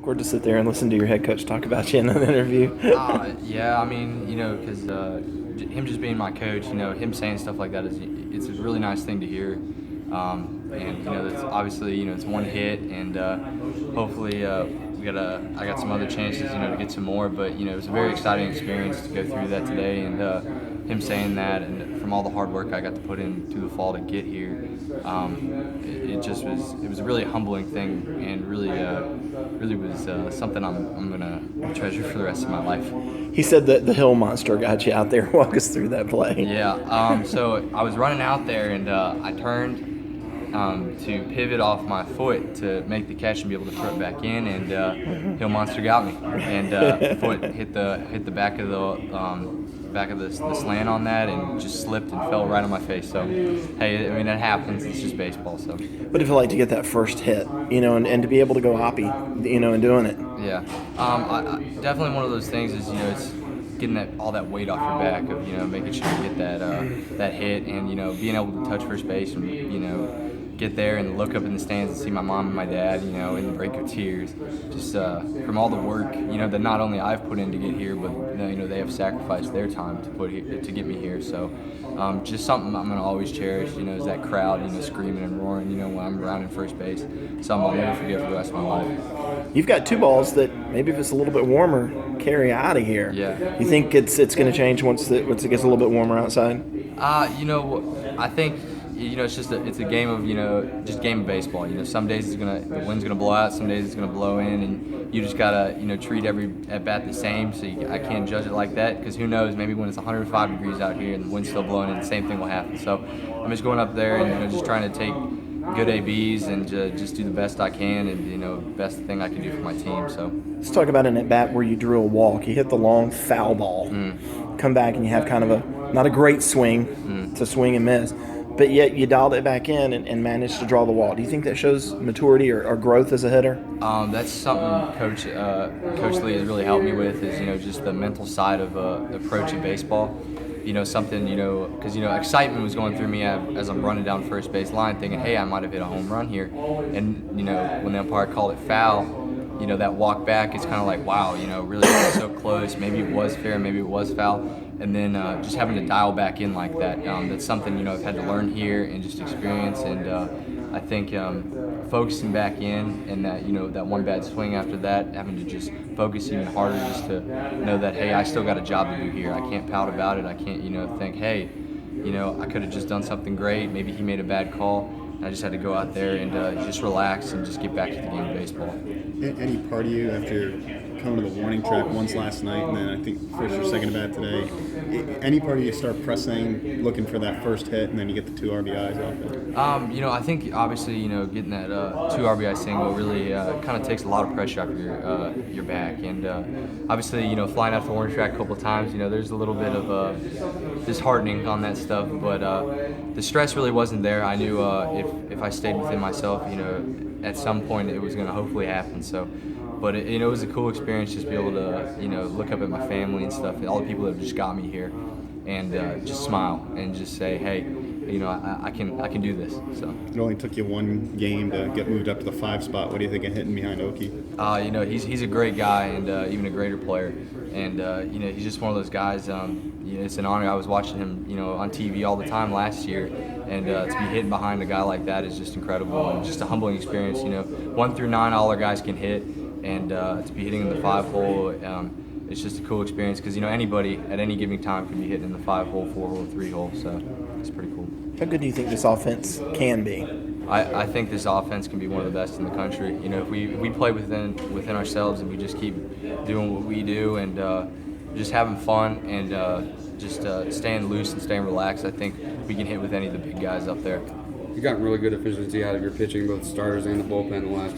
awkward to sit there and listen to your head coach talk about you in an interview? Yeah, I mean, because him just being my coach, him saying stuff like that it's a really nice thing to hear. And that's obviously, it's one hit, and hopefully I got some other chances, to get some more. But it was a very exciting experience to go through that today, and him saying that, and from all the hard work I got to put in through the fall to get here, it was a really humbling thing, and really was something I'm gonna treasure for the rest of my life. He said that the hill monster got you out there. Walk us through that play. Yeah. So I was running out there, and I turned to pivot off my foot to make the catch and be able to throw it back in, and Hill Monster got me, and foot hit the back of the slant on that, and just slipped and fell right on my face. So, hey, I mean, that happens. It's just baseball. So. What if you like to get that first hit, and to be able to go hoppy, and doing it? Yeah. I definitely one of those things is it's getting all that weight off your back of making sure you get that hit, and being able to touch first base and get there and look up in the stands and see my mom and my dad, in the break of tears, just from all the work, that not only I've put in to get here, but they have sacrificed their time to get me here. So, just something I'm gonna always cherish, is that crowd, screaming and roaring, when I'm around in first base. Something I'll never forget for the rest of my life. You've got two balls that maybe if it's a little bit warmer, carry out of here. Yeah. You think it's going to change once it gets a little bit warmer outside? I think. It's a game of just game of baseball. Some days the wind's gonna blow out, some days it's gonna blow in, and you just gotta treat every at bat the same. So I can't judge it like that, because who knows? Maybe when it's 105 degrees out here and the wind's still blowing in, the same thing will happen. So I'm just going up there and just trying to take good ABs and just do the best I can, and best thing I can do for my team. So let's talk about an at bat where you drew a walk. You hit the long foul ball, come back and you have kind of not a great swing to swing and miss. But yet you dialed it back in and managed to draw the wall. Do you think that shows maturity or growth as a hitter? That's something Coach Lee has really helped me with, is just the mental side of approaching baseball. Something, because excitement was going through me as I'm running down first base line, thinking, hey, I might have hit a home run here. And when the umpire called it foul, that walk back is kind of like, wow, really so close. Maybe it was fair, maybe it was foul. And then just having to dial back in like that, that's something, I've had to learn here and just experience. And I think focusing back in, and that, that one bad swing after that, having to just focus even harder just to know that, hey, I still got a job to do here. I can't pout about it. I can't, think, hey, I could have just done something great. Maybe he made a bad call. I just had to go out there and just relax and just get back to the game of baseball. Any part of you after coming to the warning track once last night, and then I think first or second at bat today, any part of you start pressing, looking for that first hit, and then you get the 2 RBIs off it? I think obviously, getting that 2 RBI single really kind of takes a lot of pressure off your back, and obviously, flying out the warning track a couple of times, there's a little bit of disheartening on that stuff, but the stress really wasn't there. I knew if I stayed within myself, at some point it was going to hopefully happen. So, but it was a cool experience just to be able to look up at my family and stuff, and all the people that have just got me here, and just smile and just say, hey, I can do this. So it only took you one game to get moved up to the 5 spot. What do you think of hitting behind Oki? He's a great guy, and even a greater player, and he's just one of those guys. It's an honor. I was watching him, on TV all the time last year, and to be hitting behind a guy like that is just incredible, and just a humbling experience. 1 through 9, all our guys can hit, and to be hitting in the 5-hole, it's just a cool experience, because anybody at any given time can be hitting in the 5-hole, 4-hole, 3-hole, so it's pretty cool. How good do you think this offense can be? I think this offense can be one of the best in the country. If we play within ourselves, and we just keep doing what we do, and just having fun, and just staying loose and staying relaxed, I think we can hit with any of the big guys up there. You've gotten really good efficiency out of your pitching, both starters and the bullpen, the last